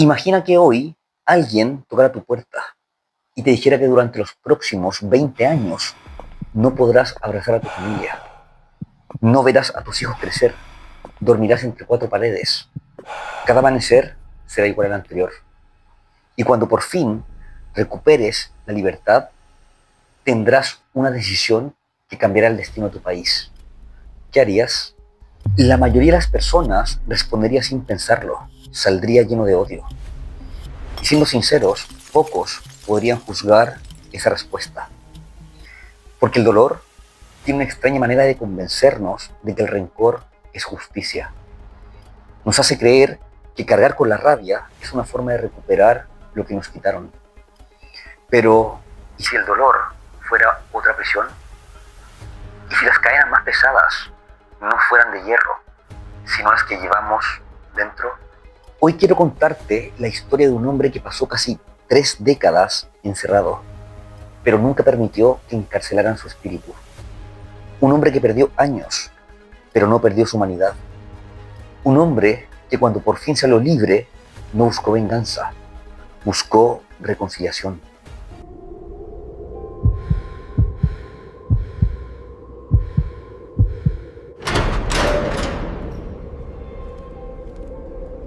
Imagina que hoy alguien tocara tu puerta y te dijera que durante los próximos 20 años no podrás abrazar a tu familia, no verás a tus hijos crecer, dormirás entre cuatro paredes, cada amanecer será igual al anterior. Y cuando por fin recuperes la libertad, tendrás una decisión que cambiará el destino de tu país. ¿Qué harías? La mayoría de las personas respondería sin pensarlo, saldría lleno de odio. Y siendo sinceros, pocos podrían juzgar esa respuesta. Porque el dolor tiene una extraña manera de convencernos de que el rencor es justicia. Nos hace creer que cargar con la rabia es una forma de recuperar lo que nos quitaron. Pero, ¿y si el dolor fuera otra prisión? ¿Y si las cadenas más pesadas no fueran de hierro, sino las que llevamos dentro? Hoy quiero contarte la historia de un hombre que pasó casi 3 décadas encerrado, pero nunca permitió que encarcelaran su espíritu. Un hombre que perdió años, pero no perdió su humanidad. Un hombre que cuando por fin salió libre, no buscó venganza, buscó reconciliación.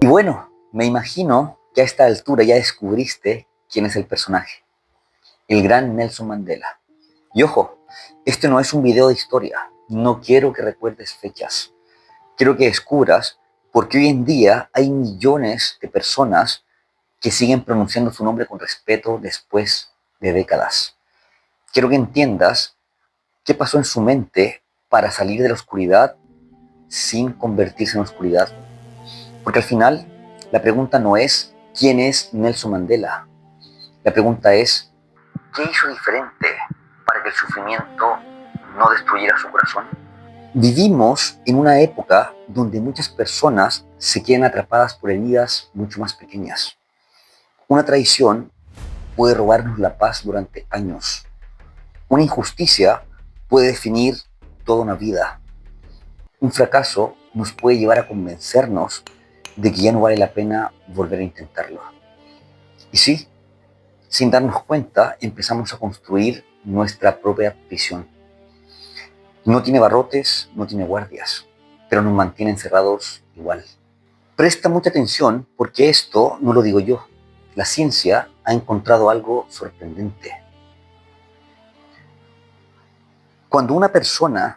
Y bueno, me imagino que a esta altura ya descubriste quién es el personaje, el gran Nelson Mandela. Y ojo, este no es un video de historia, no quiero que recuerdes fechas, quiero que descubras por qué hoy en día hay millones de personas que siguen pronunciando su nombre con respeto después de décadas. Quiero que entiendas qué pasó en su mente para salir de la oscuridad sin convertirse en oscuridad. Porque al final, la pregunta no es ¿quién es Nelson Mandela? La pregunta es ¿qué hizo diferente para que el sufrimiento no destruyera su corazón? Vivimos en una época donde muchas personas se quedan atrapadas por heridas mucho más pequeñas. Una traición puede robarnos la paz durante años. Una injusticia puede definir toda una vida. Un fracaso nos puede llevar a convencernos de que ya no vale la pena volver a intentarlo. Y sí, sin darnos cuenta, empezamos a construir nuestra propia prisión. No tiene barrotes, no tiene guardias, pero nos mantiene encerrados igual. Presta mucha atención porque esto no lo digo yo. La ciencia ha encontrado algo sorprendente. Cuando una persona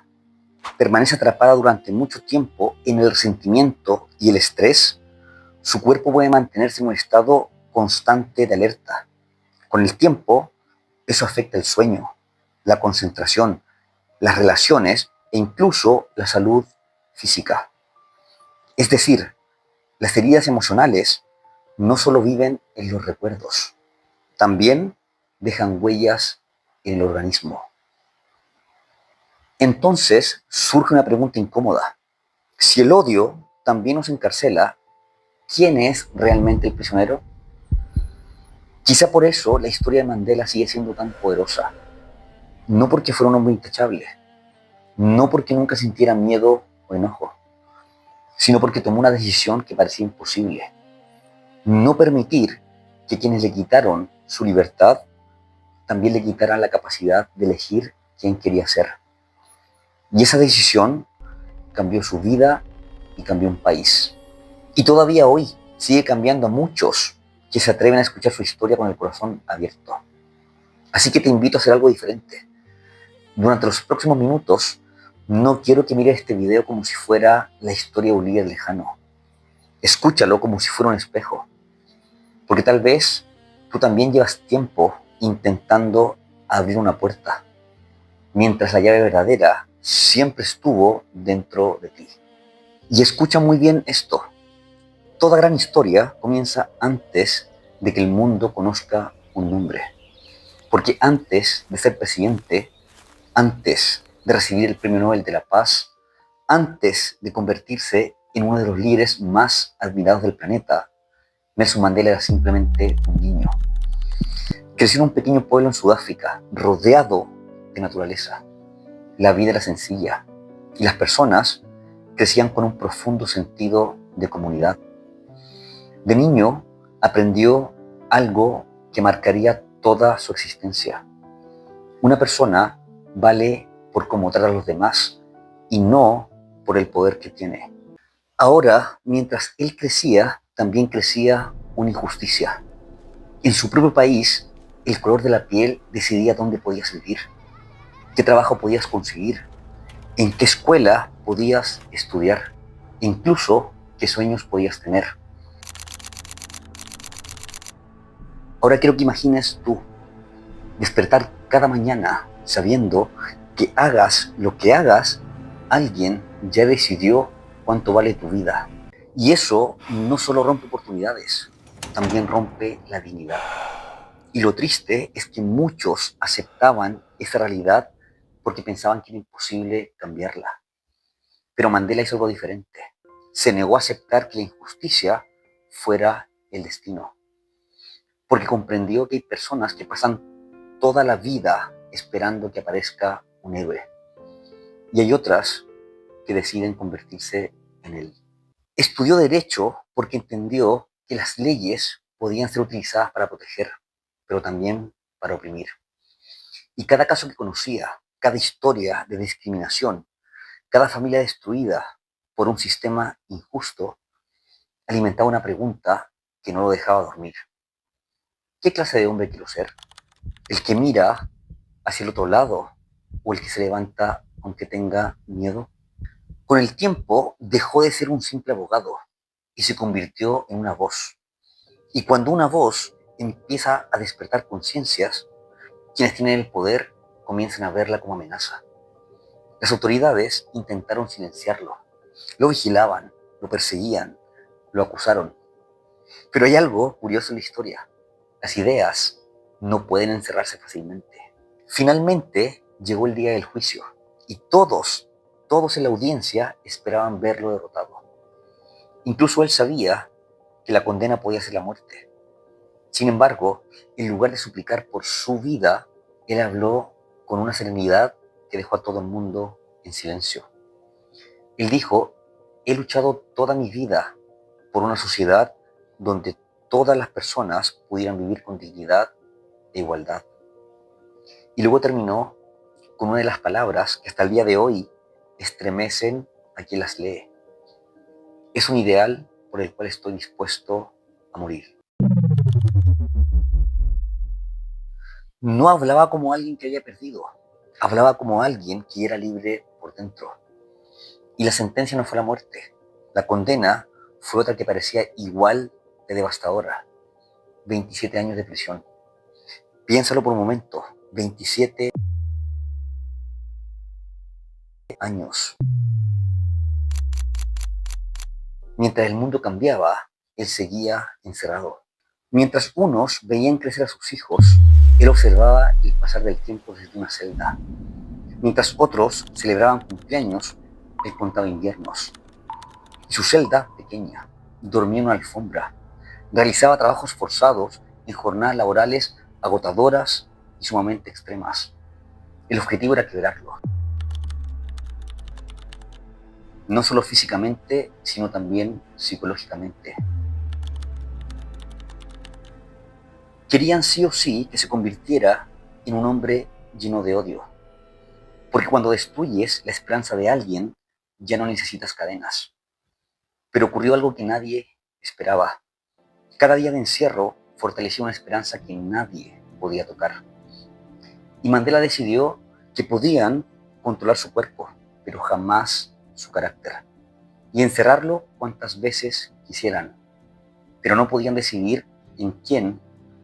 permanece atrapada durante mucho tiempo en el resentimiento y el estrés, su cuerpo puede mantenerse en un estado constante de alerta. Con el tiempo, eso afecta el sueño, la concentración, las relaciones e incluso la salud física. Es decir, las heridas emocionales no solo viven en los recuerdos, también dejan huellas en el organismo. Entonces surge una pregunta incómoda. Si el odio también nos encarcela, ¿quién es realmente el prisionero? Quizá por eso la historia de Mandela sigue siendo tan poderosa. No porque fuera un hombre intachable, no porque nunca sintiera miedo o enojo, sino porque tomó una decisión que parecía imposible. No permitir que quienes le quitaron su libertad también le quitaran la capacidad de elegir quién quería ser. Y esa decisión cambió su vida y cambió un país. Y todavía hoy sigue cambiando a muchos que se atreven a escuchar su historia con el corazón abierto. Así que te invito a hacer algo diferente. Durante los próximos minutos, no quiero que mires este video como si fuera la historia de un líder lejano. Escúchalo como si fuera un espejo. Porque tal vez tú también llevas tiempo intentando abrir una puerta, mientras la llave verdadera siempre estuvo dentro de ti. Y escucha muy bien esto. Toda gran historia comienza antes de que el mundo conozca un nombre. Porque antes de ser presidente, antes de recibir el Premio Nobel de la Paz, antes de convertirse en uno de los líderes más admirados del planeta, Nelson Mandela era simplemente un niño. Creció en un pequeño pueblo en Sudáfrica, rodeado de naturaleza. La vida era sencilla y las personas crecían con un profundo sentido de comunidad. De niño aprendió algo que marcaría toda su existencia. Una persona vale por cómo trata a los demás y no por el poder que tiene. Ahora, mientras él crecía, también crecía una injusticia. En su propio país, el color de la piel decidía dónde podías vivir, qué trabajo podías conseguir, en qué escuela podías estudiar, e incluso qué sueños podías tener. Ahora quiero que imagines tú despertar cada mañana sabiendo que hagas lo que hagas, alguien ya decidió cuánto vale tu vida. Y eso no solo rompe oportunidades, también rompe la dignidad. Y lo triste es que muchos aceptaban esa realidad porque pensaban que era imposible cambiarla. Pero Mandela hizo algo diferente. Se negó a aceptar que la injusticia fuera el destino. Porque comprendió que hay personas que pasan toda la vida esperando que aparezca un héroe. Y hay otras que deciden convertirse en él. Estudió Derecho porque entendió que las leyes podían ser utilizadas para proteger, pero también para oprimir. Y cada caso que conocía, cada historia de discriminación, cada familia destruida por un sistema injusto, alimentaba una pregunta que no lo dejaba dormir. ¿Qué clase de hombre quiero ser? ¿El que mira hacia el otro lado o el que se levanta aunque tenga miedo? Con el tiempo dejó de ser un simple abogado y se convirtió en una voz. Y cuando una voz empieza a despertar conciencias, quienes tienen el poder comienzan a verla como amenaza. Las autoridades intentaron silenciarlo, lo vigilaban, lo perseguían, lo acusaron. Pero hay algo curioso en la historia. Las ideas no pueden encerrarse fácilmente. Finalmente llegó el día del juicio y todos en la audiencia esperaban verlo derrotado. Incluso él sabía que la condena podía ser la muerte. Sin embargo, en lugar de suplicar por su vida, él habló con una serenidad que dejó a todo el mundo en silencio. Él dijo: he luchado toda mi vida por una sociedad donde todas las personas pudieran vivir con dignidad e igualdad. Y luego terminó con una de las palabras que hasta el día de hoy estremecen a quien las lee. Es un ideal por el cual estoy dispuesto a morir. No hablaba como alguien que había perdido, hablaba como alguien que era libre por dentro. Y la sentencia no fue la muerte, la condena fue otra que parecía igual de devastadora: 27 años de prisión. Piénsalo por un momento, 27 años. Mientras el mundo cambiaba, él seguía encerrado. Mientras unos veían crecer a sus hijos, él observaba el pasar del tiempo desde una celda. Mientras otros celebraban cumpleaños, él contaba inviernos. Y su celda, pequeña, dormía en una alfombra. Realizaba trabajos forzados en jornadas laborales agotadoras y sumamente extremas. El objetivo era quebrarlo. No solo físicamente, sino también psicológicamente. Querían sí o sí que se convirtiera en un hombre lleno de odio. Porque cuando destruyes la esperanza de alguien, ya no necesitas cadenas. Pero ocurrió algo que nadie esperaba. Cada día de encierro fortalecía una esperanza que nadie podía tocar. Y Mandela decidió que podían controlar su cuerpo, pero jamás su carácter. Y encerrarlo cuantas veces quisieran. Pero no podían decidir en quién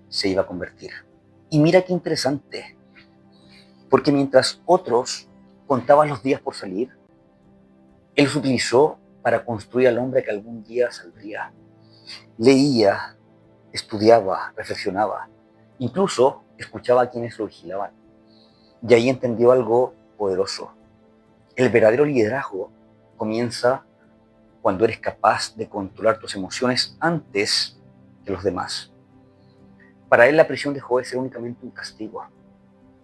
se iba a convertir. Y mira qué interesante, porque mientras otros contaban los días por salir, él los utilizó para construir al hombre que algún día saldría. Leía, estudiaba, reflexionaba, incluso escuchaba a quienes lo vigilaban. Y ahí entendió algo poderoso. El verdadero liderazgo comienza cuando eres capaz de controlar tus emociones antes que los demás. Para él la prisión dejó de ser únicamente un castigo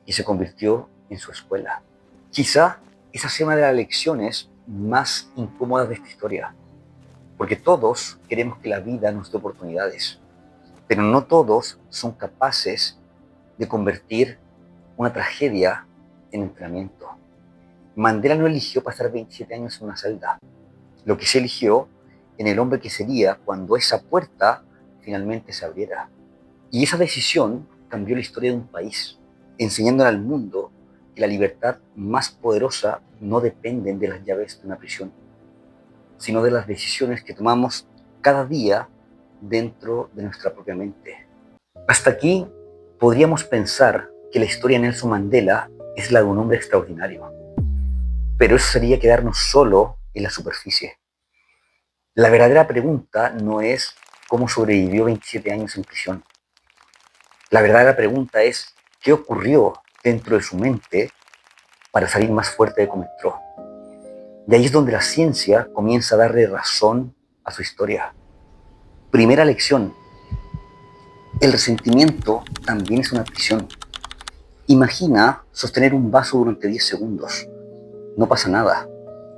y se convirtió en su escuela. Quizá esa sea una de las lecciones más incómodas de esta historia, porque todos queremos que la vida nos dé oportunidades, Pero no todos son capaces de convertir una tragedia en entrenamiento. Mandela no eligió pasar 27 años en una celda. Lo que se eligió en el hombre que sería cuando esa puerta finalmente se abriera. Y esa decisión cambió la historia de un país, enseñándole al mundo que la libertad más poderosa no depende de las llaves de una prisión, sino de las decisiones que tomamos cada día dentro de nuestra propia mente. Hasta aquí podríamos pensar que la historia de Nelson Mandela es la de un hombre extraordinario, pero eso sería quedarnos solo en la superficie. La verdadera pregunta no es cómo sobrevivió 27 años en prisión. La verdadera pregunta es qué ocurrió dentro de su mente para salir más fuerte de como entró. Y ahí es donde la ciencia comienza a darle razón a su historia. Primera lección: el resentimiento también es una prisión. Imagina sostener un vaso durante 10 segundos. No pasa nada.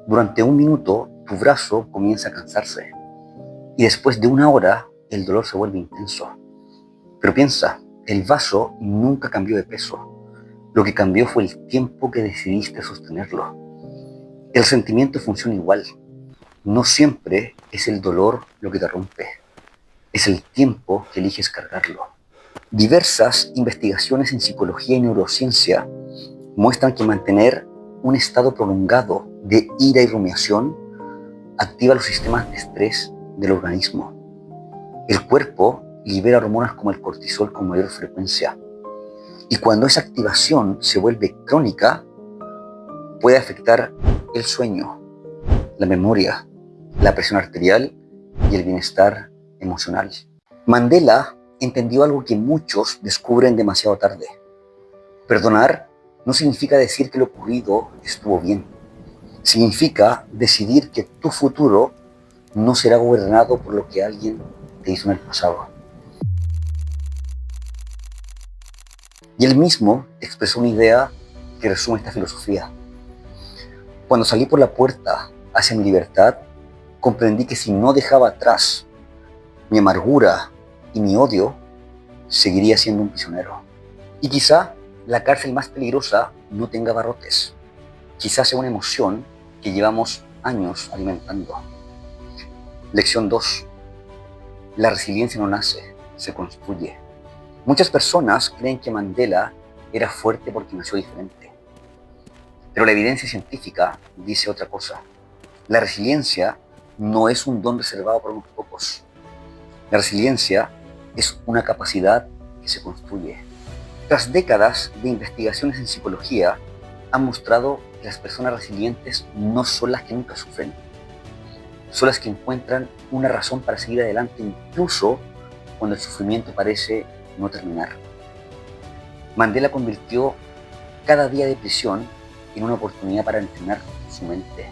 Durante un minuto tu brazo comienza a cansarse. Y después de una hora el dolor se vuelve intenso. Pero piensa, el vaso nunca cambió de peso. Lo que cambió fue el tiempo que decidiste sostenerlo. El sentimiento funciona igual. No siempre es el dolor lo que te rompe. Es el tiempo que eliges cargarlo. Diversas investigaciones en psicología y neurociencia muestran que mantener un estado prolongado de ira y rumiación activa los sistemas de estrés del organismo. El cuerpo libera hormonas como el cortisol con mayor frecuencia. Y cuando esa activación se vuelve crónica, puede afectar el sueño, la memoria, la presión arterial y el bienestar emocional. Mandela entendió algo que muchos descubren demasiado tarde. Perdonar no significa decir que lo ocurrido estuvo bien. Significa decidir que tu futuro no será gobernado por lo que alguien te hizo en el pasado. Y él mismo expresó una idea que resume esta filosofía. Cuando salí por la puerta hacia mi libertad, comprendí que si no dejaba atrás mi amargura y mi odio, seguiría siendo un prisionero. Y quizá la cárcel más peligrosa no tenga barrotes. Quizá sea una emoción que llevamos años alimentando. Lección 2. La resiliencia no nace, se construye. Muchas personas creen que Mandela era fuerte porque nació diferente. Pero la evidencia científica dice otra cosa. La resiliencia no es un don reservado para unos pocos. La resiliencia es una capacidad que se construye. Tras décadas de investigaciones en psicología, han mostrado que las personas resilientes no son las que nunca sufren. Son las que encuentran una razón para seguir adelante incluso cuando el sufrimiento parece no terminar. Mandela convirtió cada día de prisión en una oportunidad para entrenar su mente.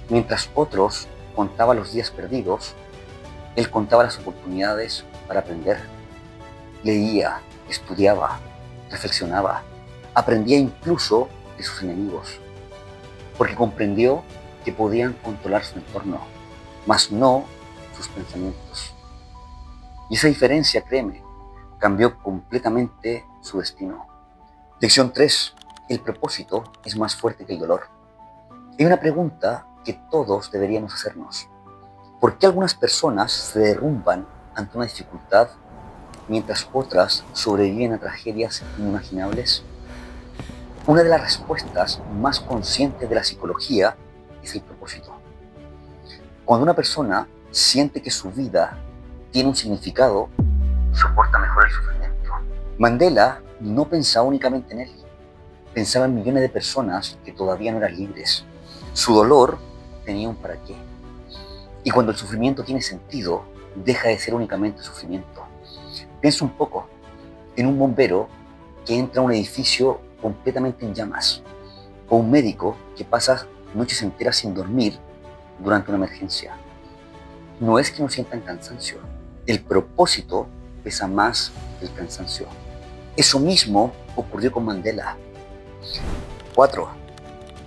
Mientras otros contaban los días perdidos, él contaba las oportunidades para aprender. Leía, estudiaba, reflexionaba, aprendía incluso de sus enemigos, porque comprendió que podían controlar su entorno, mas no sus pensamientos. Y esa diferencia, créeme, cambió completamente su destino. Lección 3. El propósito es más fuerte que el dolor. Hay una pregunta que todos deberíamos hacernos. ¿Por qué algunas personas se derrumban ante una dificultad mientras otras sobreviven a tragedias inimaginables? Una de las respuestas más conscientes de la psicología es el propósito. Cuando una persona siente que su vida tiene un significado, soporta mejor el sufrimiento. Mandela no pensaba únicamente en él, pensaba en millones de personas que todavía no eran libres. Su dolor tenía un para qué. Y cuando el sufrimiento tiene sentido, deja de ser únicamente sufrimiento. Piensa un poco en un bombero que entra a un edificio completamente en llamas, o un médico que pasa noches enteras sin dormir durante una emergencia. No es que no sientan cansancio, el propósito pesa más que el cansancio. Eso mismo ocurrió con Mandela. 4.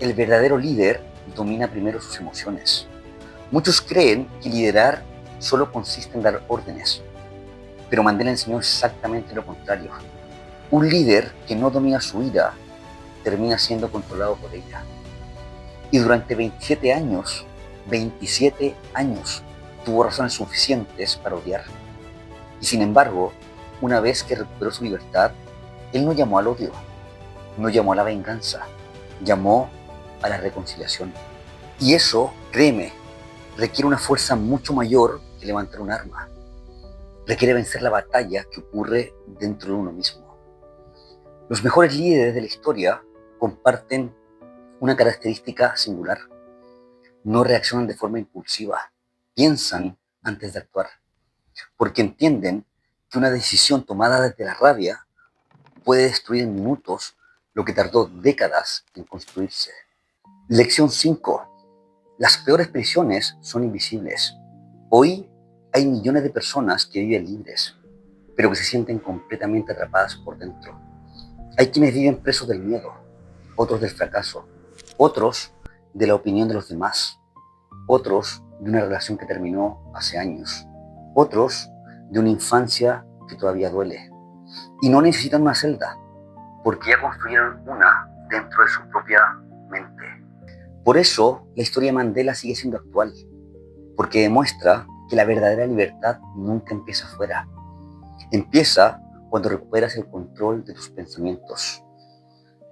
El verdadero líder domina primero sus emociones. Muchos creen que liderar solo consiste en dar órdenes, Pero Mandela enseñó exactamente lo contrario. Un líder que no domina su ira termina siendo controlado por ella. Y durante 27 años, tuvo razones suficientes para odiar. Y sin embargo, una vez que recuperó su libertad, él no llamó al odio, no llamó a la venganza, llamó a la reconciliación. Y eso, créeme, requiere una fuerza mucho mayor que levantar un arma. Requiere vencer la batalla que ocurre dentro de uno mismo. Los mejores líderes de la historia comparten una característica singular. No reaccionan de forma impulsiva, piensan antes de actuar, porque entienden que una decisión tomada desde la rabia puede destruir en minutos lo que tardó décadas en construirse. Lección 5. Las peores prisiones son invisibles. Hoy hay millones de personas que viven libres, pero que se sienten completamente atrapadas por dentro. Hay quienes viven presos del miedo, otros del fracaso, otros de la opinión de los demás, otros de una relación que terminó hace años, otros de una infancia que todavía duele. Y no necesitan una celda, porque ya construyeron una dentro de su propia mente. Por eso la historia de Mandela sigue siendo actual, porque demuestra que la verdadera libertad nunca empieza afuera. Empieza cuando recuperas el control de tus pensamientos.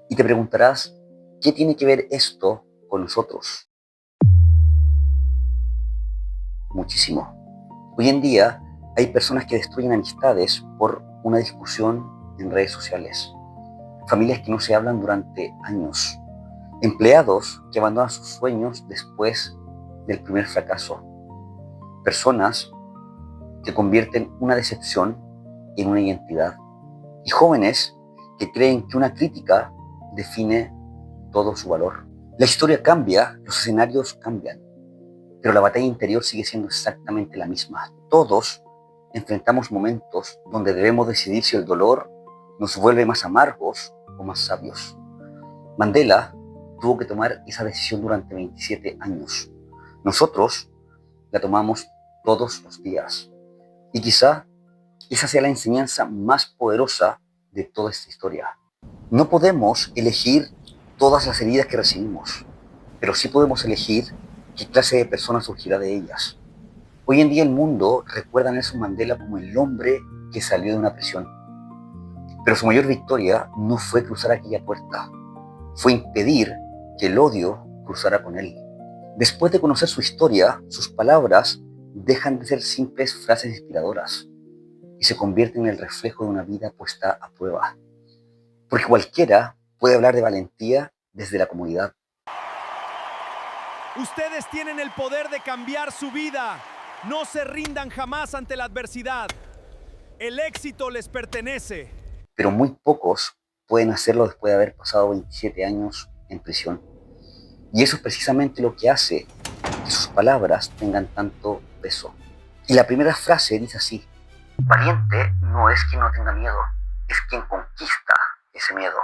Y te preguntarás, ¿qué tiene que ver esto con nosotros? Muchísimo. Hoy en día hay personas que destruyen amistades por una discusión en redes sociales. Familias que no se hablan durante años. Empleados que abandonan sus sueños después del primer fracaso. Personas que convierten una decepción en una identidad. Y jóvenes que creen que una crítica define todo su valor. La historia cambia, los escenarios cambian, pero la batalla interior sigue siendo exactamente la misma. Todos enfrentamos momentos donde debemos decidir si el dolor nos vuelve más amargos o más sabios. Mandela tuvo que tomar esa decisión durante 27 años. Nosotros la tomamos todos los días. Y quizá esa sea la enseñanza más poderosa de toda esta historia. No podemos elegir todas las heridas que recibimos, pero sí podemos elegir qué clase de persona surgirá de ellas. Hoy en día el mundo recuerda a Nelson Mandela como el hombre que salió de una prisión. Pero su mayor victoria no fue cruzar aquella puerta, fue impedir que el odio cruzara con él. Después de conocer su historia, sus palabras dejan de ser simples frases inspiradoras y se convierten en el reflejo de una vida puesta a prueba. Porque cualquiera puede hablar de valentía desde la comodidad. Ustedes tienen el poder de cambiar su vida. No se rindan jamás ante la adversidad. El éxito les pertenece. Pero muy pocos pueden hacerlo después de haber pasado 27 años en prisión. Y eso es precisamente lo que hace que sus palabras tengan tanto peso. Y la primera frase dice así: valiente no es quien no tenga miedo, es quien conquista ese miedo.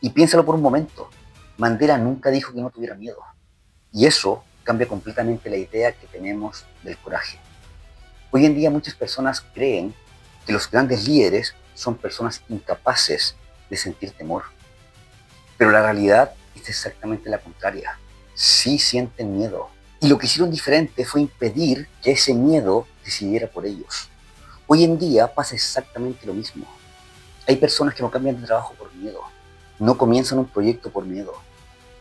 Y piénsalo por un momento, Mandela nunca dijo que no tuviera miedo. Y eso cambia completamente la idea que tenemos del coraje. Hoy en día muchas personas creen que los grandes líderes son personas incapaces de sentir temor. Pero la realidad es exactamente la contraria. Sí sienten miedo. Y lo que hicieron diferente fue impedir que ese miedo decidiera por ellos. Hoy en día pasa exactamente lo mismo. Hay personas que no cambian de trabajo por miedo. No comienzan un proyecto por miedo.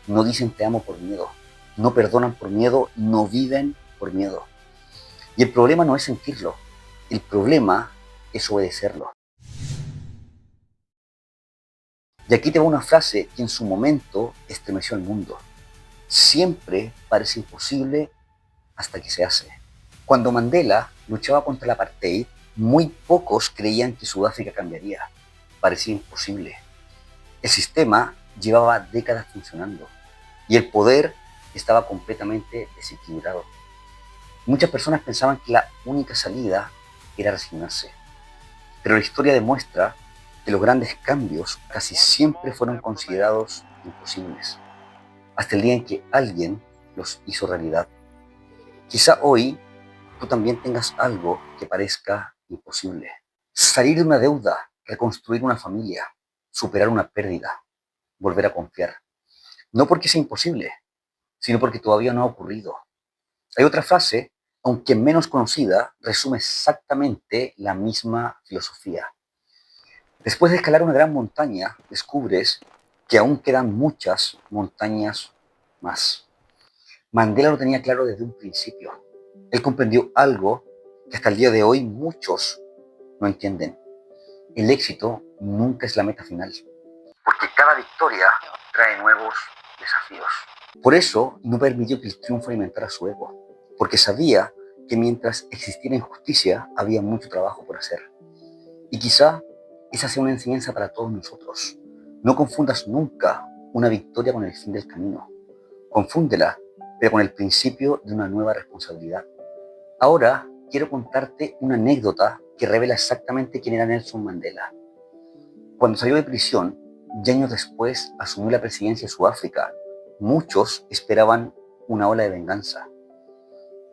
No dicen te amo por miedo. No perdonan por miedo. No viven por miedo. Y el problema no es sentirlo. El problema es obedecerlo. Y aquí te va una frase que en su momento estremeció al mundo. Siempre parece imposible hasta que se hace. Cuando Mandela luchaba contra el apartheid, muy pocos creían que Sudáfrica cambiaría. Parecía imposible. El sistema llevaba décadas funcionando y el poder estaba completamente desequilibrado. Muchas personas pensaban que la única salida era resignarse. Pero la historia demuestra que los grandes cambios casi siempre fueron considerados imposibles, hasta el día en que alguien los hizo realidad. Quizá hoy tú también tengas algo que parezca imposible. Salir de una deuda, reconstruir una familia, superar una pérdida, volver a confiar. No porque sea imposible, sino porque todavía no ha ocurrido. Hay otra frase, aunque menos conocida, resume exactamente la misma filosofía. Después de escalar una gran montaña, descubres que aún quedan muchas montañas más. Mandela lo tenía claro desde un principio. Él comprendió algo que hasta el día de hoy muchos no entienden. El éxito nunca es la meta final, porque cada victoria trae nuevos desafíos. Por eso no permitió que el triunfo alimentara su ego, porque sabía que mientras existiera injusticia había mucho trabajo por hacer. Y quizá esa sea una enseñanza para todos nosotros. No confundas nunca una victoria con el fin del camino. Confúndela, pero con el principio de una nueva responsabilidad. Ahora quiero contarte una anécdota que revela exactamente quién era Nelson Mandela. Cuando salió de prisión, y años después asumió la presidencia de Sudáfrica, muchos esperaban una ola de venganza.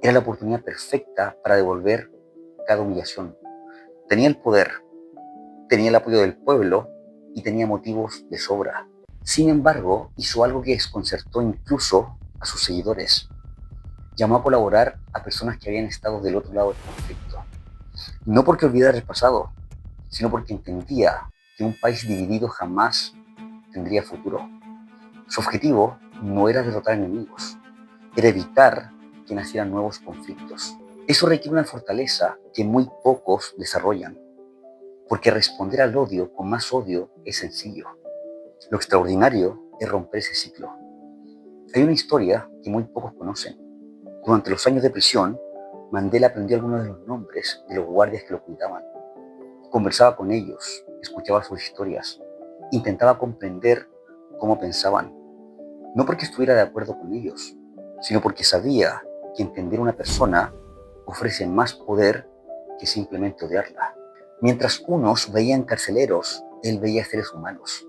Era la oportunidad perfecta para devolver cada humillación. Tenía el poder, tenía el apoyo del pueblo y tenía motivos de sobra. Sin embargo, hizo algo que desconcertó incluso a sus seguidores. Llamó a colaborar a personas que habían estado del otro lado del conflicto. No porque olvidara el pasado, sino porque entendía que un país dividido jamás tendría futuro. Su objetivo no era derrotar enemigos, era evitar que nacieran nuevos conflictos. Eso requiere una fortaleza que muy pocos desarrollan, porque responder al odio con más odio es sencillo. Lo extraordinario es romper ese ciclo. Hay una historia que muy pocos conocen. Durante los años de prisión, Mandela aprendió algunos de los nombres de los guardias que lo cuidaban. Conversaba con ellos, escuchaba sus historias, intentaba comprender cómo pensaban. No porque estuviera de acuerdo con ellos, sino porque sabía que entender a una persona ofrece más poder que simplemente odiarla. Mientras unos veían carceleros, él veía seres humanos.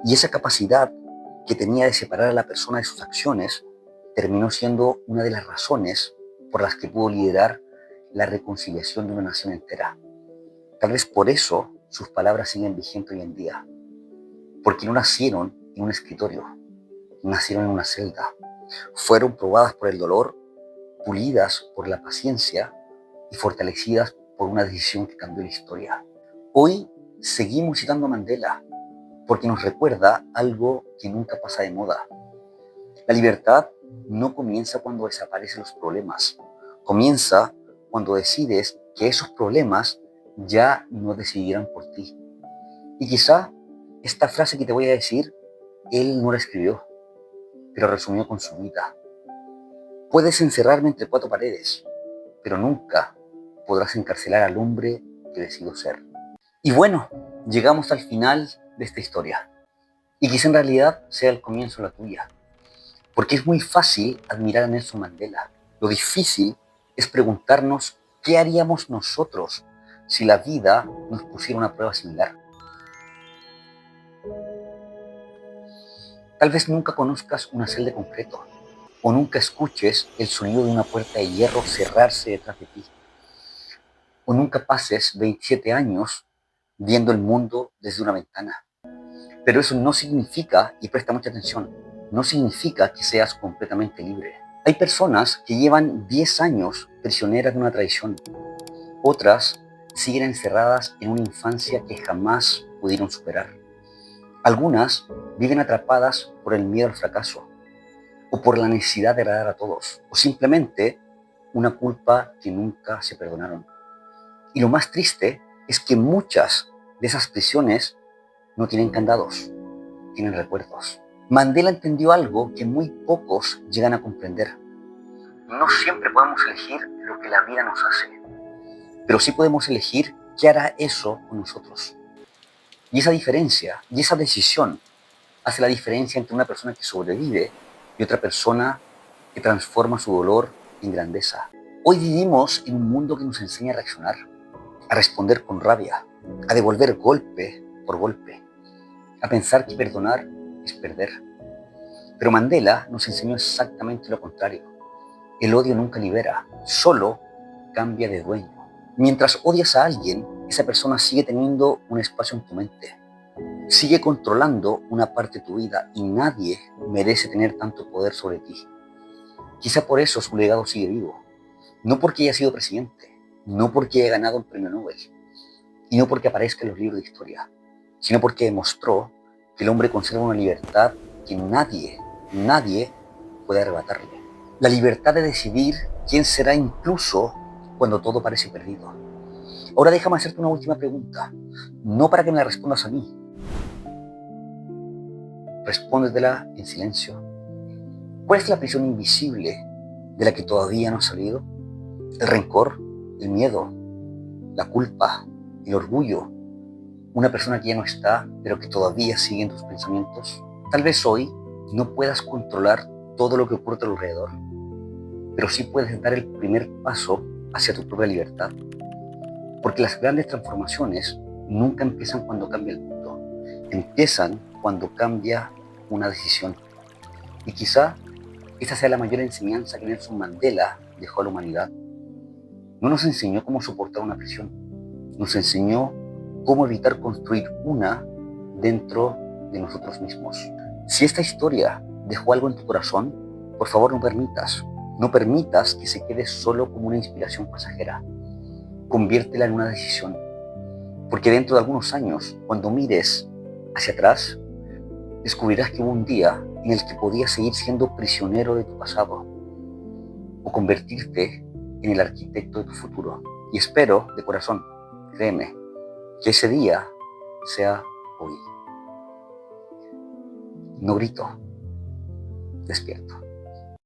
Y esa capacidad que tenía de separar a la persona de sus acciones terminó siendo una de las razones por las que pudo liderar la reconciliación de una nación entera. Tal vez por eso sus palabras siguen vigentes hoy en día, porque no nacieron en un escritorio, nacieron en una celda, fueron probadas por el dolor, pulidas por la paciencia y fortalecidas por una decisión que cambió la historia. Hoy seguimos citando a Mandela porque nos recuerda algo que nunca pasa de moda. La libertad no comienza cuando desaparecen los problemas, comienza cuando decides que esos problemas ya no decidirán por ti. Y quizá esta frase que te voy a decir, él no la escribió, pero resumió con su vida. Puedes encerrarme entre cuatro paredes, pero nunca podrás encarcelar al hombre que decido ser. Y bueno, llegamos al final de esta historia. Y quizá en realidad sea el comienzo de la tuya. Porque es muy fácil admirar a Nelson Mandela. Lo difícil es preguntarnos qué haríamos nosotros si la vida nos pusiera una prueba similar. Tal vez nunca conozcas una celda de concreto, o nunca escuches el sonido de una puerta de hierro cerrarse detrás de ti, o nunca pases 27 años viendo el mundo desde una ventana. Pero eso no significa, y presta mucha atención, no significa que seas completamente libre. Hay personas que llevan 10 años prisioneras de una tradición. Otras siguen encerradas en una infancia que jamás pudieron superar. Algunas viven atrapadas por el miedo al fracaso, o por la necesidad de agradar a todos, o simplemente una culpa que nunca se perdonaron. Y lo más triste es que muchas de esas prisiones no tienen candados, tienen recuerdos. Mandela entendió algo que muy pocos llegan a comprender. No siempre podemos elegir lo que la vida nos hace, pero sí podemos elegir qué hará eso con nosotros. Y esa diferencia, y esa decisión, hace la diferencia entre una persona que sobrevive y otra persona que transforma su dolor en grandeza. Hoy vivimos en un mundo que nos enseña a reaccionar, a responder con rabia, a devolver golpe por golpe, a pensar que perdonar es perder. Pero Mandela nos enseñó exactamente lo contrario. El odio nunca libera, solo cambia de dueño. Mientras odias a alguien, esa persona sigue teniendo un espacio en tu mente, sigue controlando una parte de tu vida y nadie merece tener tanto poder sobre ti. Quizá por eso su legado sigue vivo, no porque haya sido presidente, no porque haya ganado un premio Nobel, y no porque aparezca en los libros de historia, sino porque demostró que el hombre conserva una libertad que nadie puede arrebatarle. La libertad de decidir quién será incluso cuando todo parece perdido. Ahora déjame hacerte una última pregunta, no para que me la respondas a mí. Respóndetela en silencio. ¿Cuál es la prisión invisible de la que todavía no has salido? ¿El rencor? ¿El miedo? ¿La culpa? ¿El orgullo? ¿Una persona que ya no está, pero que todavía sigue en tus pensamientos? Tal vez hoy no puedas controlar todo lo que ocurre a tu alrededor, pero sí puedes dar el primer paso hacia tu propia libertad. Porque las grandes transformaciones nunca empiezan cuando cambia el mundo, empiezan cuando cambia una decisión. Y quizá esa sea la mayor enseñanza que Nelson Mandela dejó a la humanidad. No nos enseñó cómo soportar una prisión, nos enseñó cómo evitar construir una dentro de nosotros mismos. Si esta historia dejó algo en tu corazón, por favor no permitas que se quede solo como una inspiración pasajera. Conviértela en una decisión, porque dentro de algunos años, cuando mires hacia atrás, descubrirás que hubo un día en el que podías seguir siendo prisionero de tu pasado o convertirte en el arquitecto de tu futuro. Y espero, de corazón, créeme, que ese día sea hoy. No grito, despierto.